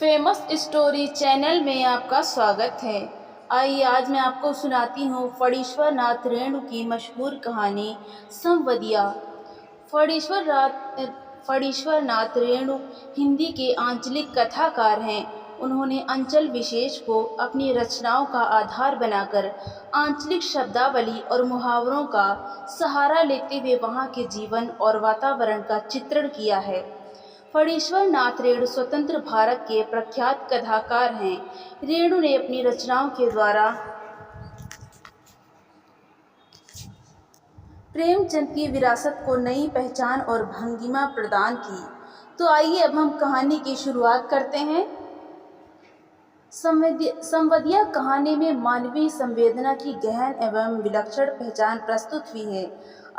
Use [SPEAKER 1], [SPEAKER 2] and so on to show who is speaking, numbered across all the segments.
[SPEAKER 1] Famous story channel में आपका स्वागत है। आइए आज मैं आपको सुनाती हूँ फणीश्वर नाथ रेणु की मशहूर कहानी संवदिया। फणीश्वर नाथ रेणु हिंदी के आंचलिक कथाकार हैं। उन्होंने अंचल विशेष को अपनी रचनाओं का आधार बनाकर आंचलिक शब्दावली और मुहावरों का सहारा लेते हुए वहाँ के जीवन और वातावरण का चित्रण किया है। फणीश्वर नाथ रेणु स्वतंत्र भारत के प्रख्यात कथाकार हैं। रेणु ने अपनी रचनाओं के द्वारा प्रेमचंद की विरासत को नई पहचान और भंगिमा प्रदान की। तो आइए अब हम कहानी की शुरुआत करते हैं। संवदिया कहानी में मानवीय संवेदना की गहन एवं विलक्षण पहचान प्रस्तुत हुई है।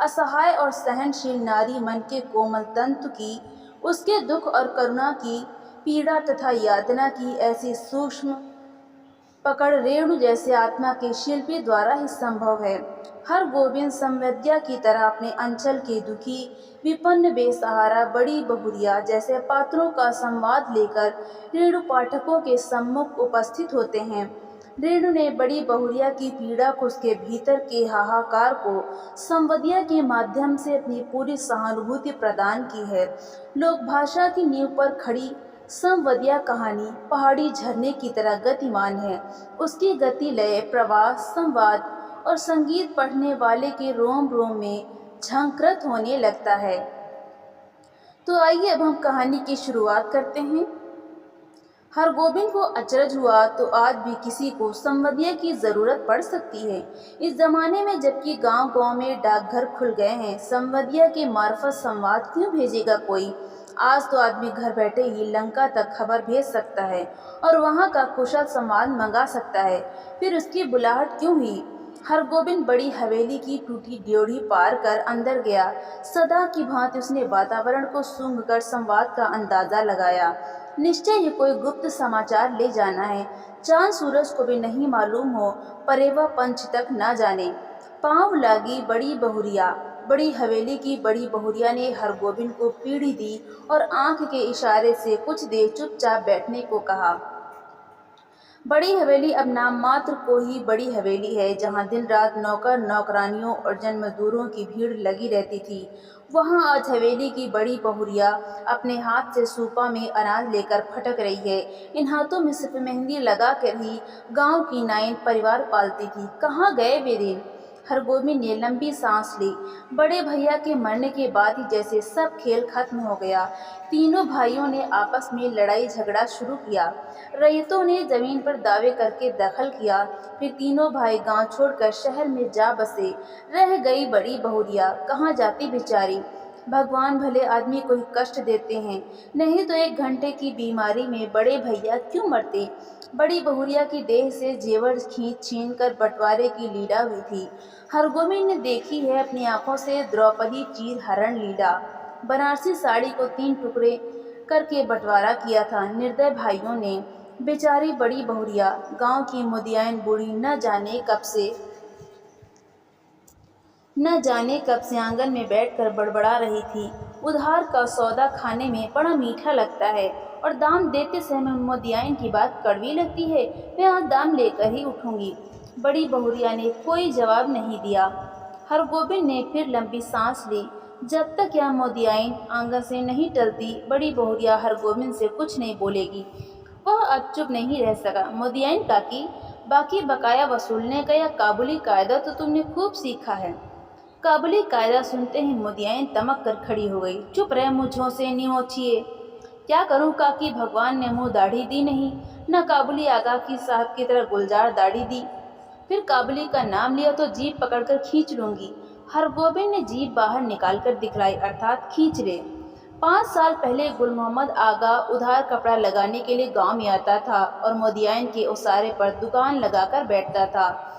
[SPEAKER 1] असहाय और सहनशील नारी मन के कोमल तंतु की, उसके दुख और करुणा की, पीड़ा तथा यातना की ऐसी सूक्ष्म पकड़ रेणु जैसे आत्मा के शिल्पी द्वारा ही संभव है। हरगोविंद संवदिया की तरह अपने अंचल के दुखी, विपन्न, बेसहारा, बड़ी बहुरिया जैसे पात्रों का संवाद लेकर रेणु पाठकों के सम्मुख उपस्थित होते हैं। रेणु ने बड़ी बहुरिया की पीड़ा को, उसके भीतर के हाहाकार को संवदिया के माध्यम से अपनी पूरी सहानुभूति प्रदान की है। लोक भाषा की नींव पर खड़ी संवदिया कहानी पहाड़ी झरने की तरह गतिमान है। उसकी गति, लय, प्रवाह, संवाद और संगीत पढ़ने वाले के रोम रोम में झंकृत होने लगता है। तो आइए अब हम कहानी की शुरुआत करते हैं। हरगोविंद को अचरज हुआ तो आज भी किसी को संवदिया की जरूरत पड़ सकती है। इस जमाने में जबकि गांव गांव में डाकघर खुल गए हैं, संवदिया के मार्फत संवाद क्यों भेजेगा कोई? आज तो आदमी घर बैठे ही लंका तक खबर भेज सकता है और वहां का कुशल संवाद मंगा सकता है। फिर उसकी बुलाहट क्यों हुई? हरगोविंद बड़ी हवेली की टूटी ड्योढ़ी पार कर अंदर गया। सदा की भांति उसने वातावरण को सूंघकर संवाद का अंदाजा लगाया। निश्चय ही कोई गुप्त समाचार ले जाना है। चांद सूरज को भी नहीं मालूम हो, परेवा पंच तक न जाने। पाँव लागी बड़ी बहुरिया। बड़ी हवेली की बड़ी बहुरिया ने हरगोविंद को पीढ़ी दी और आंख के इशारे से कुछ देर चुपचाप बैठने को कहा। बड़ी हवेली अब नाम मात्र को ही बड़ी हवेली है, जहाँ दिन रात नौकर, नौकरानियों और जन मजदूरों की भीड़ लगी रहती थी। वहाँ आज हवेली की बड़ी बहुरिया अपने हाथ से सूपा में अनाज लेकर फटक रही है। इन हाथों में सिर्फ मेहंदी लगा कर ही गांव की नाइन परिवार पालती थी। कहाँ गए वे दिन? हरगोविंद ने लंबी सांस ली। बड़े भैया के मरने के बाद ही जैसे सब खेल खत्म हो गया। तीनों भाइयों ने आपस में लड़ाई झगड़ा शुरू किया। रैयतों ने जमीन पर दावे करके दखल किया। फिर तीनों भाई गांव छोड़कर शहर में जा बसे। रह गई बड़ी बहुरिया, कहाँ जाती बेचारी? भगवान भले आदमी को ही कष्ट देते हैं, नहीं तो 1 घंटे की बीमारी में बड़े भैया क्यों मरते? बड़ी बहुरिया की देह से जेवर खींच छीन कर बंटवारे की लीला हुई थी। हरगोविंद ने देखी है अपनी आंखों से द्रौपदी चीर हरण लीला। बनारसी साड़ी को 3 टुकड़े करके बंटवारा किया था निर्दय भाइयों ने। बेचारी बड़ी बहुरिया, गांव की मुदियाइन बूढ़ी, न जाने कब से आंगन में बैठकर बड़बड़ा रही थी। उधार का सौदा खाने में बड़ा मीठा लगता है और दाम देते समय मुदियाइन की बात कड़वी लगती है। मैं आज दाम लेकर ही उठूंगी। बड़ी बहुरिया ने कोई जवाब नहीं दिया। हरगोविंद ने फिर लंबी सांस ली। जब तक यह मुदियाइन आंगन से नहीं टलती, बड़ी बहुरिया हरगोविंद से कुछ नहीं बोलेगी। वह अब चुप नहीं रह सका। मुदियाइन काकी, बाकी बकाया वसूलने का यह काबुली कायदा तो तुमने खूब सीखा है। काबुली कायदा सुनते ही मुदियाइन तमक कर खड़ी हो गई। चुप रहे मुझों से निमोचिए। क्या करूं काकी, भगवान ने मुंह दाढ़ी दी नहीं, न काबुली आगा की साहब की तरह गुलजार दाढ़ी दी। फिर काबुली का नाम लिया तो जीभ पकड़कर खींच लूंगी। हरगोविंद ने जीभ बाहर निकालकर दिखलाई, अर्थात खींच ले। 5 साल पहले गुल मोहम्मद आगा उधार कपड़ा लगाने के लिए गांव में आता था और मुदियाइन के उसारे पर दुकान लगाकर बैठता था।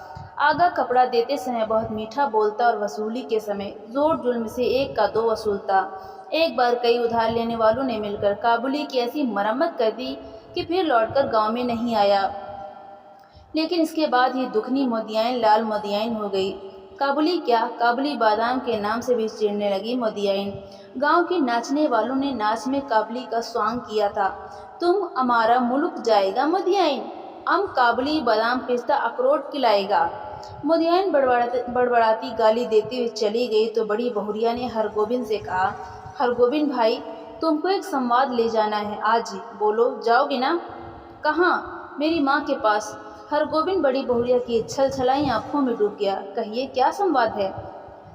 [SPEAKER 1] आगा कपड़ा देते समय बहुत मीठा बोलता और वसूली के समय जोर जुल्म से 1 का 2 वसूलता। एक बार कई उधार लेने वालों ने मिलकर काबुली की ऐसी मरम्मत कर दी कि फिर लौटकर गांव में नहीं आया। लेकिन इसके बाद ही दुखनी मुदियाइन लाल मुदियाइन हो गई। काबुली क्या, काबुली बादाम के नाम से भी चिढ़ने लगी मुदियाइन। गांव के नाचने वालों ने नाच में काबुली का स्वांग किया था। तुम हमारा मुल्क जाएगा मुदियाइन, हम काबुली बादाम पिस्ता अखरोट खिलाएगा। मुदियाइन बड़बड़ाती गाली देते हुए चली गई तो बड़ी बहुरिया ने हरगोबिंद से कहा, हरगोबिंद भाई, तुमको एक संवाद ले जाना है आज ही, बोलो जाओगे ना? कहाँ? मेरी माँ के पास। हरगोबिंद बड़ी बहुरिया की छलछलाई आंखों में डूब गया। कहिए क्या संवाद है?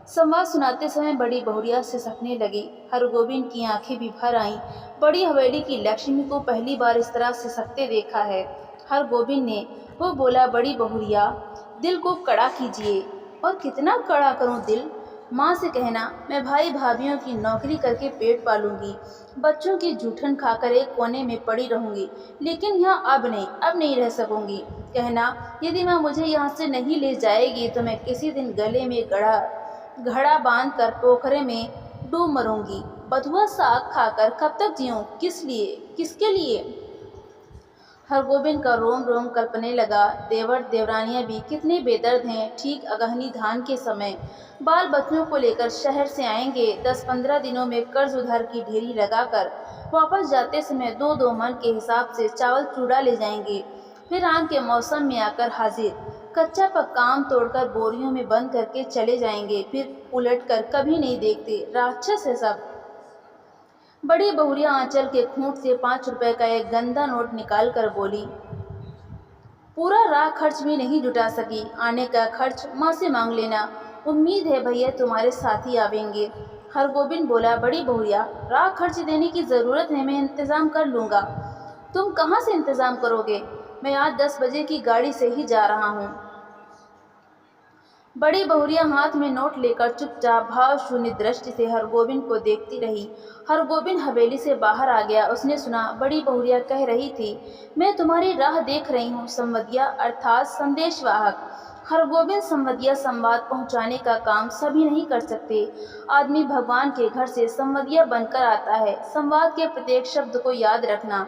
[SPEAKER 1] संवाद सुनाते समय बड़ी बहुरिया सिसकने लगी। हरगोबिंद की आंखें भी भर आईं। बड़ी हवेली की लक्ष्मी को पहली बार इस तरह सिसकते देखा है। हरगोबिंद ने वो बोला, बड़ी बहुरिया, दिल को कड़ा कीजिए। और कितना कड़ा करूं दिल? माँ से कहना मैं भाई भाभीियों की नौकरी करके पेट पालूंगी, बच्चों की जूठन खाकर एक कोने में पड़ी रहूंगी, लेकिन यहाँ अब नहीं रह सकूंगी। कहना यदि माँ मुझे यहाँ से नहीं ले जाएगी तो मैं किसी दिन गले में घड़ा बांध कर पोखरे में डूब मरूंगी। बथुआ साग खाकर कब तक जीऊँ? किस लिए, किसके लिए? हरगोबिंद का रोम रोम कल्पने लगा। देवर देवरानियां भी कितने बेदर्द हैं। ठीक अगहनी धान के समय बाल बच्चों को लेकर शहर से आएंगे। 10-15 दिनों में कर्ज उधार की ढेरी लगाकर वापस जाते समय 2-2 मन के हिसाब से चावल चूड़ा ले जाएंगे। फिर आम के मौसम में आकर हाजिर कच्चा पक्का आम तोड़कर बोरियों में बंद करके चले जाएंगे। फिर उलट कर कभी नहीं देखते। राक्षस है सब। बड़ी बहुरिया आंचल के खूंट से 5 रुपए का एक गंदा नोट निकाल कर बोली, पूरा राह खर्च भी नहीं जुटा सकी, आने का खर्च माँ से मांग लेना, उम्मीद है भैया तुम्हारे साथ ही आवेंगे। हरगोबिंद बोला, बड़ी बहुरिया, राह खर्च देने की ज़रूरत है, मैं इंतज़ाम कर लूँगा। तुम कहाँ से इंतज़ाम करोगे? मैं आज 10 बजे की गाड़ी से ही जा रहा हूँ। बड़ी बहुरिया हाथ में नोट लेकर चुपचाप भाव शून्य दृष्टि से हरगोबिंद को देखती रही। हरगोबिंद हवेली से बाहर आ गया। उसने सुना बड़ी बहुरिया कह रही थी, मैं तुम्हारी राह देख रही हूँ। संवदिया अर्थात संदेशवाहक। हरगोबिंद संवदिया संवाद पहुँचाने का काम सभी नहीं कर सकते। आदमी भगवान के घर से संवदिया बनकर आता है। संवाद के प्रत्येक शब्द को याद रखना।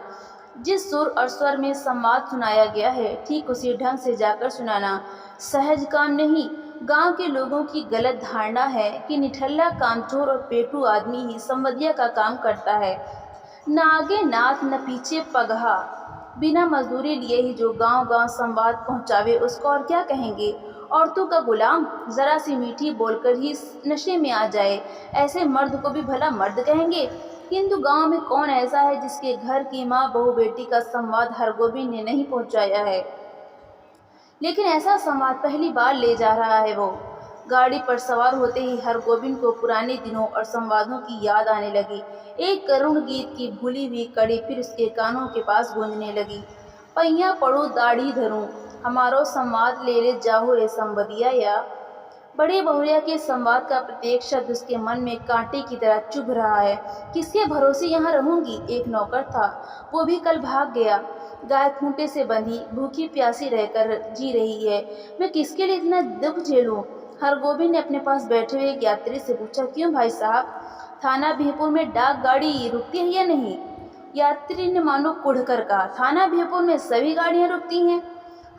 [SPEAKER 1] जिस सुर और स्वर में संवाद सुनाया गया है ठीक उसी ढंग से जाकर सुनाना सहज काम नहीं। गांव के लोगों की गलत धारणा है कि निठल्ला, कामचोर और पेटू आदमी ही संवदिया का काम करता है। न आगे नाथ न पीछे पगहा, बिना मजदूरी लिए ही जो गांव गांव संवाद पहुंचावे उसको और क्या कहेंगे? औरतों का गुलाम, जरा सी मीठी बोलकर ही नशे में आ जाए, ऐसे मर्द को भी भला मर्द कहेंगे? किंतु गांव में कौन ऐसा है जिसके घर की माँ बहू बेटी का संवाद हरगोबिंद ने नहीं पहुंचाया है? लेकिन ऐसा संवाद पहली बार ले जा रहा है वो। गाड़ी पर सवार होते ही हरगोबिंद को पुराने दिनों और संवादों की याद आने लगी। एक करुण गीत की भूली हुई कड़ी फिर उसके कानों के पास गूंजने लगी। पैया पड़ो दाढ़ी धरूं, हमारो संवाद ले ले जाओ रे संवदिया या। बड़े बहुरिया के संवाद का प्रत्येक शब्द उसके मन में कांटे की तरह चुभ रहा है। किसके भरोसे यहाँ रहूंगी? एक नौकर था, वो भी कल भाग गया। गाय खूंटे से बंधी भूखी प्यासी रहकर जी रही है। मैं किसके लिए इतना दुख झेलूं? हरगोबिंद ने अपने पास बैठे हुए एक यात्री से पूछा, क्यों भाई साहब, थाना बिहपुर में डाक गाड़ी रुकती है या नहीं? यात्री ने मानो कुढ़कर कहा, थाना बिहपुर में सभी गाड़ियाँ रुकती हैं।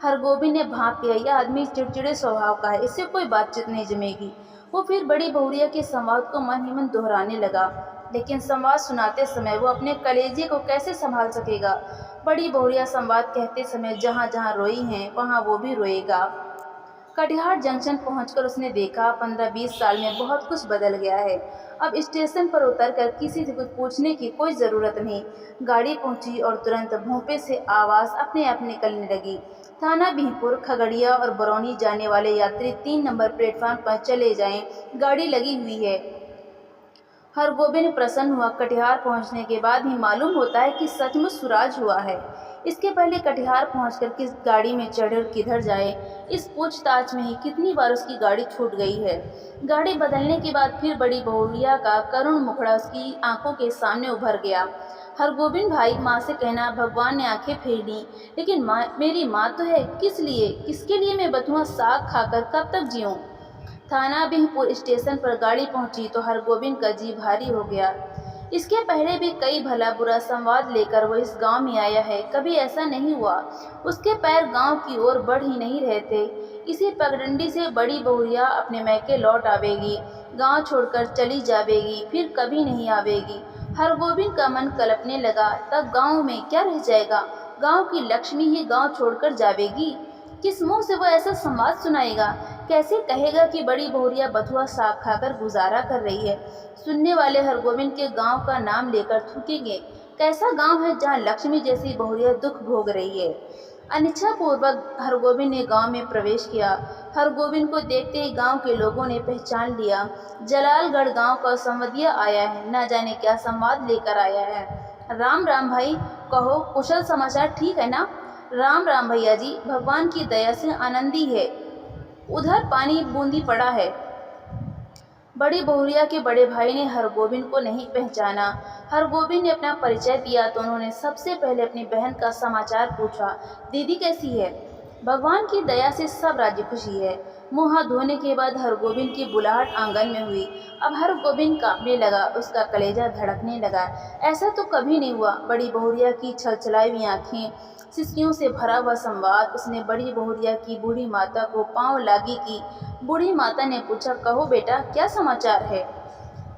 [SPEAKER 1] हरगोबिंद ने भाप लिया, यह आदमी चिड़चिड़े स्वभाव का है, इससे कोई बातचीत नहीं जमेगी। वो फिर बड़ी बहुरिया के संवाद को मन ही मन दोहराने लगा, लेकिन संवाद सुनाते समय वो अपने कलेजे को कैसे संभाल सकेगा? बड़ी बहुरिया संवाद कहते समय जहाँ जहाँ रोई हैं वहाँ वो भी रोएगा। कटिहार जंक्शन पहुंचकर उसने देखा 15-20 साल में बहुत कुछ बदल गया है। अब स्टेशन पर उतरकर किसी से कुछ पूछने की कोई ज़रूरत नहीं। गाड़ी पहुंची और तुरंत भोंपे से आवाज़ अपने आप निकलने लगी। थाना बिहपुर, खगड़िया और बरौनी जाने वाले यात्री 3 नंबर प्लेटफार्म पर चले जाएं, गाड़ी लगी हुई है। हरगोबिंद प्रसन्न हुआ। कटिहार पहुंचने के बाद ही मालूम होता है कि सचमुच सुराज हुआ है। इसके पहले कटिहार पहुंचकर किस गाड़ी में चढ़े और किधर जाए, इस पूछताछ में ही कितनी बार उसकी गाड़ी छूट गई है। गाड़ी बदलने के बाद फिर बड़ी बहुरिया का करुण मुखड़ा उसकी आंखों के सामने उभर गया। हरगोबिंद भाई, माँ से कहना भगवान ने आंखें फेर ली, लेकिन मेरी माँ तो है, किस लिए, किसके लिए मैं बथुआ साग खाकर कब तक जीऊँ? थाना बिहपुर स्टेशन पर गाड़ी पहुंची तो हरगोबिंद का जी भारी हो गया। इसके पहले भी कई भला बुरा संवाद लेकर वो इस गांव में आया है, कभी ऐसा नहीं हुआ उसके पैर गांव की ओर बढ़ ही नहीं रहे थे। इसी पगडंडी से बड़ी बहुरिया अपने मैके लौट आवेगी, गांव छोड़कर चली जावेगी, फिर कभी नहीं आवेगी। हरगोविंद का मन कलपने लगा, तब गांव में क्या रह जाएगा? गांव की लक्ष्मी ही गांव छोड़कर जावेगी? किस मुंह से वो ऐसा संवाद सुनाएगा? कैसे कहेगा कि बड़ी बहुरिया बथुआ साग खाकर गुजारा कर रही है? सुनने वाले हरगोविंद के गांव का नाम लेकर थूकेंगे। कैसा गांव है जहां लक्ष्मी जैसी बहुरिया दुख भोग रही है? अनिच्छापूर्वक हरगोविंद ने गांव में प्रवेश किया। हरगोविंद को देखते ही गांव के लोगों ने पहचान लिया, जलालगढ़ गांव का संवदिया आया है, न जाने क्या संवाद लेकर आया है। राम राम भाई, कहो कुशल समाचार ठीक है ना? राम राम भैया जी, भगवान की दया से आनंदी है। उधर पानी बूंदी पड़ा है। बड़ी बहुरिया के बड़े भाई ने हरगोविंद को नहीं पहचाना। हरगोविंद ने अपना परिचय दिया तो उन्होंने सबसे पहले अपनी बहन का समाचार पूछा। दीदी कैसी है? भगवान की दया से सब राजी खुशी है। मुँह हाथ धोने के बाद हरगोविंद की बुलाहट आंगन में हुई। अब हरगोविंद कांपने लगा, उसका कलेजा धड़कने लगा। ऐसा तो कभी नहीं हुआ। बड़ी बहुरिया की छलछलाई हुई आंखें, सिसकियों से भरा हुआ संवाद। उसने बड़ी बहुरिया की बूढ़ी माता को पांव लागी की। बूढ़ी माता ने पूछा, कहो बेटा क्या समाचार है?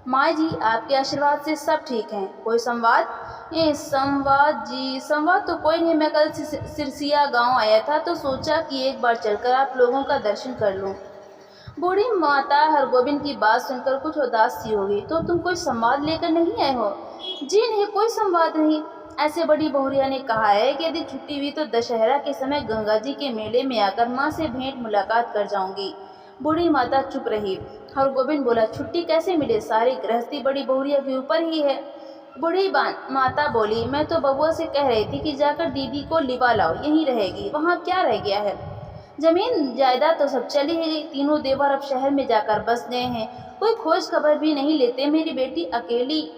[SPEAKER 1] माँ जी, आपके आशीर्वाद से सब ठीक हैं। कोई संवाद? संवाद जी, संवाद तो कोई नहीं। मैं कल सिरसिया गांव आया था तो सोचा कि एक बार चलकर आप लोगों का दर्शन कर लूं। बूढ़ी माता हरगोविंद की बात सुनकर कुछ उदास सी हो गई। तो तुम कोई संवाद लेकर नहीं आए हो? जी नहीं, कोई संवाद नहीं। ऐसे बड़ी बहुरिया ने कहा है कि यदि छुट्टी हुई तो दशहरा के समय गंगा जी के मेले में आकर माँ से भेंट मुलाकात कर जाऊंगी। बूढ़ी माता चुप रही। हरगोविंद बोला, छुट्टी कैसे मिले? सारी गृहस्थी बड़ी बहुरिया के ऊपर ही है। बूढ़ी माता बोली, मैं तो बबुआ से कह रही थी कि जाकर दीदी को लिवा लाओ, यहीं रहेगी, वहाँ क्या रह गया है? जमीन जायदाद तो सब चली ही गई। तीनों देवर अब शहर में जाकर बस गए हैं। कोई खोज खबर भी नहीं लेते। मेरी बेटी अकेली।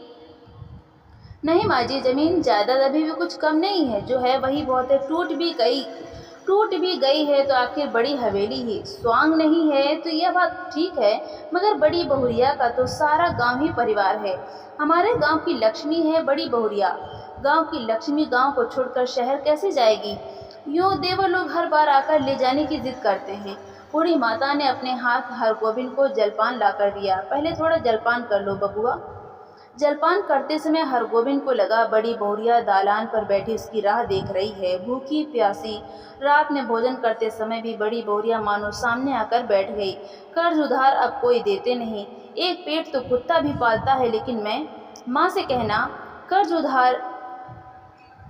[SPEAKER 1] नहीं माँ जी, जमीन जायदाद अभी भी कुछ कम नहीं है, जो है वही बहुत है। टूट भी गई है तो आखिर बड़ी हवेली ही स्वांग नहीं है, तो यह बात ठीक है, मगर बड़ी बहुरिया का तो सारा गांव ही परिवार है। हमारे गांव की लक्ष्मी है बड़ी बहुरिया। गांव की लक्ष्मी गांव को छोड़कर शहर कैसे जाएगी? यूँ देवर लोग हर बार आकर ले जाने की जिद करते हैं। बूढ़ी माता ने अपने हाथ हरगोविंद को जलपान लाकर दिया। पहले थोड़ा जलपान कर लो बबुआ। जलपान करते समय हरगोविंद को लगा बड़ी बहुरिया दालान पर बैठी उसकी राह देख रही है, भूखी प्यासी। रात में भोजन करते समय भी बड़ी बहुरिया मानो सामने आकर बैठ गई। कर्ज उधार अब कोई देते नहीं। एक पेट तो कुत्ता भी पालता है, लेकिन मैं माँ से कहना कर्ज उधार।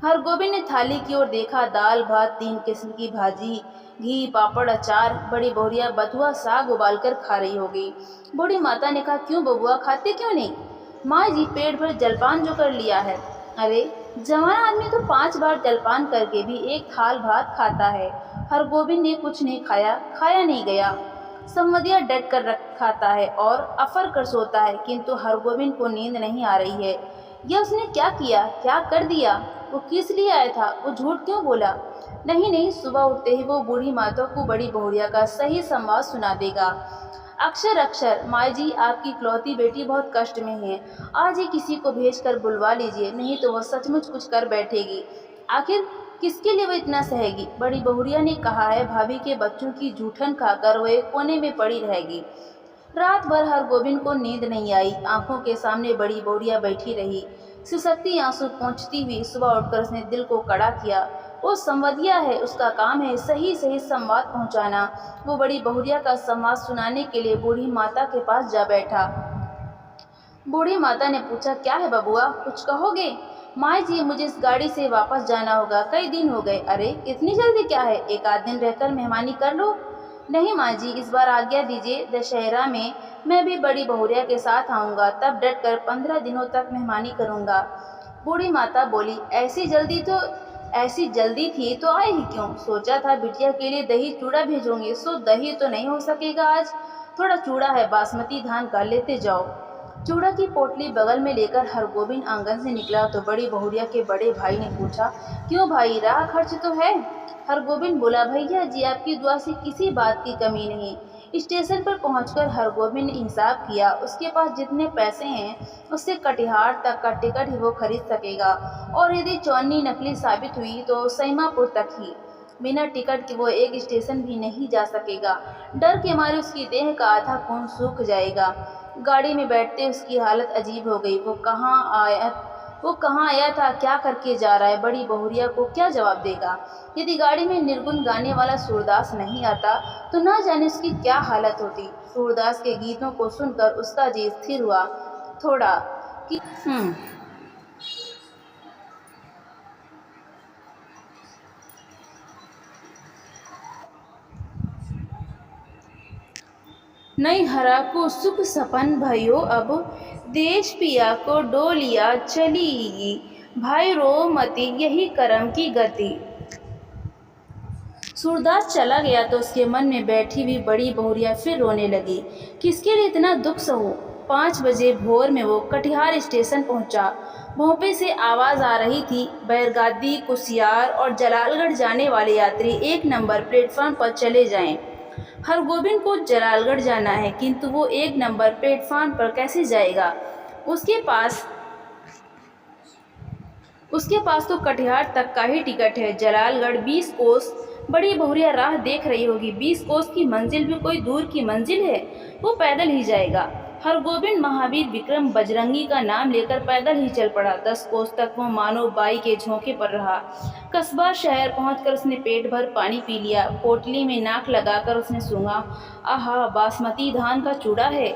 [SPEAKER 1] हरगोविंद ने थाली की ओर देखा। दाल भात, 3 किस्म की भाजी, घी, पापड़, अचार। बड़ी बहुरिया बथुआ साग उबालकर खा रही होगी। बूढ़ी माता ने कहा, क्यों बबुआ, खाते क्यों नहीं? माँ जी, पेट भर जलपान जो कर लिया है। अरे जवान आदमी तो 5 बार जलपान करके भी एक थाल भात खाता है। हरगोविंद ने कुछ नहीं खाया, खाया नहीं गया। संवदिया डट कर खाता है और अफर कर सोता है, किंतु हरगोविंद को नींद नहीं आ रही है। यह उसने क्या किया, क्या कर दिया? वो किस लिए आया था? वो झूठ क्यों बोला? नहीं, सुबह उठते ही वो बूढ़ी माता को बड़ी बहुरिया का सही संवाद सुना देगा। अक्षर अक्षर। माँ जी, आपकी इकलौती बेटी बहुत कष्ट में है। आज ही किसी को भेजकर बुलवा लीजिए, नहीं तो वह सचमुच कुछ कर बैठेगी। आखिर किसके लिए वो इतना सहेगी? बड़ी बहुरिया ने कहा है, भाभी के बच्चों की जूठन खाकर वो एक कोने में पड़ी रहेगी। रात भर हरगोविंद को नींद नहीं आई। आंखों के सामने बड़ी बहुरिया बैठी रही, सिसकती आंसू पोंछती हुई। सुबह उठकर उसने दिल को कड़ा किया। वो संवदिया है, उसका काम है सही सही संवाद पहुंचाना। वो बड़ी बहुरिया का संवाद सुनाने के लिए बूढ़ी माता के पास जा बैठा। बूढ़ी माता ने पूछा, क्या है बबुआ, कुछ कहोगे? माँ जी, मुझे इस गाड़ी से वापस जाना होगा, कई दिन हो गए। अरे इतनी जल्दी क्या है, एक आध दिन रहकर मेहमानी कर लो। नहीं माँ जी, इस बार आज्ञा दीजिए, दशहरा में मैं भी बड़ी बहुरिया के साथ आऊँगा, तब डट कर 15 दिनों तक मेहमानी करूँगा। बूढ़ी माता बोली, ऐसी जल्दी थी तो आए ही क्यों? सोचा था बिटिया के लिए दही चूड़ा भेजूंगी, सो दही तो नहीं हो सकेगा आज। थोड़ा चूड़ा है, बासमती धान का, लेते जाओ। चूड़ा की पोटली बगल में लेकर हरगोविंद आंगन से निकला तो बड़ी बहुरिया के बड़े भाई ने पूछा, क्यों भाई, राह खर्च तो है? हरगोविंद बोला, भैया जी, आपकी दुआ से किसी बात की कमी नहीं। स्टेशन पर पहुंचकर हरगोविंद ने हिसाब किया। उसके पास जितने पैसे हैं उससे कटिहार तक का टिकट ही वो खरीद सकेगा, और यदि चौनी नकली साबित हुई तो सईमापुर तक ही। बिना टिकट के वो एक स्टेशन भी नहीं जा सकेगा। डर के मारे उसकी देह का आधा खून सूख जाएगा। गाड़ी में बैठते उसकी हालत अजीब हो गई। वो कहाँ आया था, क्या करके जा रहा है, बड़ी बहुरिया को क्या जवाब देगा। यदि गाड़ी में निर्गुण गाने वाला सूरदास नहीं आता तो ना जाने उसकी क्या हालत होती। सूरदास के गीतों को सुनकर उसका जी स्थिर हुआ थोड़ा कि नहीं हरा को सुख सपन भयो, अब देश पिया को डोलिया चली, भाई रो मती यही करम की गति। सूरदास चला गया तो उसके मन में बैठी हुई बड़ी बहुरिया फिर रोने लगी। किसके लिए इतना दुख सहूं। 5 बजे भोर में वो कटिहार स्टेशन पहुंचा। भोंपे से आवाज़ आ रही थी, बैरगादी, कुसियार और जलालगढ़ जाने वाले यात्री 1 नंबर प्लेटफॉर्म पर चले जाएं। हरगोविंद को जलालगढ़ जाना है, किंतु वो 1 नंबर प्लेटफॉर्म पर कैसे जाएगा। उसके पास तो कटिहार तक का ही टिकट है। जलालगढ़ 20 कोस। बड़ी बहुरिया राह देख रही होगी। 20 कोस की मंजिल भी कोई दूर की मंजिल है। वो पैदल ही जाएगा। हरगोविंद महावीर विक्रम बजरंगी का नाम लेकर पैदल ही चल पड़ा। 10 कोस तक वो मानो बाई के झोंके पर रहा। कस्बा शहर पहुंचकर उसने पेट भर पानी पी लिया। पोटली में नाक लगाकर उसने सूंघा, आहा, बासमती धान का चूड़ा है।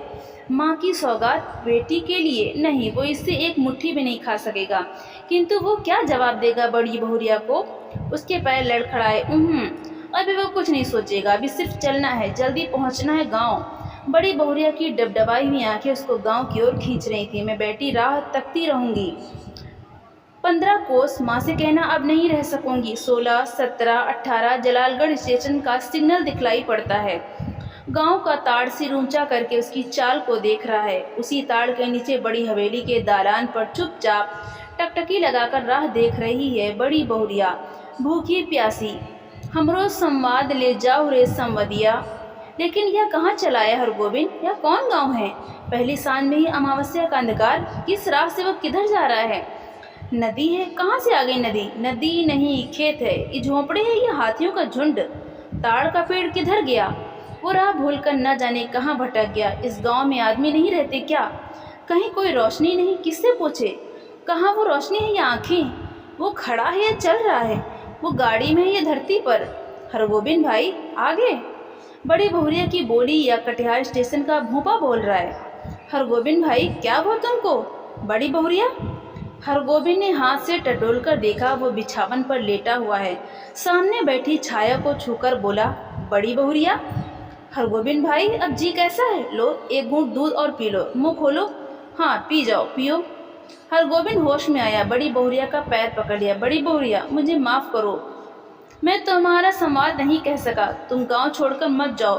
[SPEAKER 1] माँ की सौगात बेटी के लिए। नहीं, वो इससे एक मुट्ठी भी नहीं खा सकेगा। किंतु वो क्या जवाब देगा बड़ी बहुरिया को। उसके पैर लड़खड़ाए। अभी वो कुछ नहीं सोचेगा। अभी सिर्फ चलना है, जल्दी पहुंचना है गांव। बड़ी बहुरिया की डबडबाई हुई आंखें उसको गांव की ओर खींच रही थी। मैं बेटी राह तकती रहूंगी। 15 कोस। माँ से कहना अब नहीं रह सकूंगी। 16, 17, 18 जलालगढ़ स्टेशन का सिग्नल दिखलाई पड़ता है। गांव का ताड़ सिर ऊंचा करके उसकी चाल को देख रहा है। उसी ताड़ के नीचे बड़ी हवेली के दालान पर चुपचाप टकटकी लगाकर राह देख रही है बड़ी बहुरिया, भूखी प्यासी। हमरो संवाद ले जाओ रे संवदिया। लेकिन यह कहाँ चला है हरगोविंद, यह कौन गांव है। पहली सांझ में ही अमावस्या का अंधकार। किस राह से वो किधर जा रहा है। नदी है। कहाँ से आ गई नदी। नदी नहीं, खेत है। ये झोंपड़े है या हाथियों का झुंड। ताड़ का पेड़ किधर गया। वो राह भूलकर न जाने कहाँ भटक गया। इस गांव में आदमी नहीं रहते क्या। कहीं कोई रोशनी नहीं, किससे पूछे। कहाँ वो रोशनी है या आँखें। वो खड़ा है या चल रहा है। वो गाड़ी में है या धरती पर। हरगोविंद भाई आगे। बड़ी बहुरिया की बोली या कटिहार स्टेशन का भूपा बोल रहा है। हरगोविंद भाई क्या हुआ तुमको। बड़ी बहुरिया। हरगोविंद ने हाथ से टटोल कर देखा। वो बिछावन पर लेटा हुआ है। सामने बैठी छाया को छूकर बोला, बड़ी बहुरिया। हरगोविंद भाई अब जी कैसा है। लो 1 घूंट दूध और पी लो। मुँह खोलो। हाँ पी जाओ, पियो। हरगोविंद होश में आया। बड़ी बहुरिया का पैर पकड़ लिया। बड़ी बहुरिया मुझे माफ़ करो, मैं तुम्हारा संवाद नहीं कह सका। तुम गांव छोड़कर मत जाओ,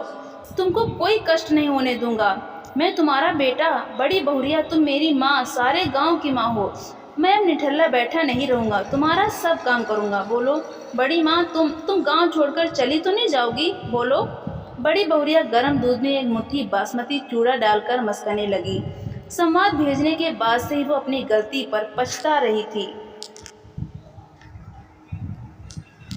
[SPEAKER 1] तुमको कोई कष्ट नहीं होने दूंगा। मैं तुम्हारा बेटा। बड़ी बहुरिया तुम मेरी माँ, सारे गांव की माँ हो। मैं अब निठल्ला बैठा नहीं रहूँगा, तुम्हारा सब काम करूँगा। बोलो बड़ी माँ, तुम गांव छोड़कर चली तो नहीं जाओगी। बोलो। बड़ी बहुरिया गर्म दूध में 1 मुट्ठी बासमती चूड़ा डालकर मस्कने लगी। संवाद भेजने के बाद से ही वो अपनी गलती पर पछता रही थी।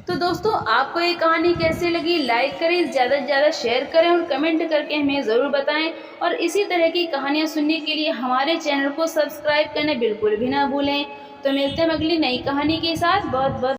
[SPEAKER 1] तो दोस्तों, आपको ये कहानी कैसी लगी, लाइक करें, ज़्यादा से ज़्यादा शेयर करें और कमेंट करके हमें ज़रूर बताएं। और इसी तरह की कहानियाँ सुनने के लिए हमारे चैनल को सब्सक्राइब करना बिल्कुल भी ना भूलें। तो मिलते हैं अगली नई कहानी के साथ। बहुत बहुत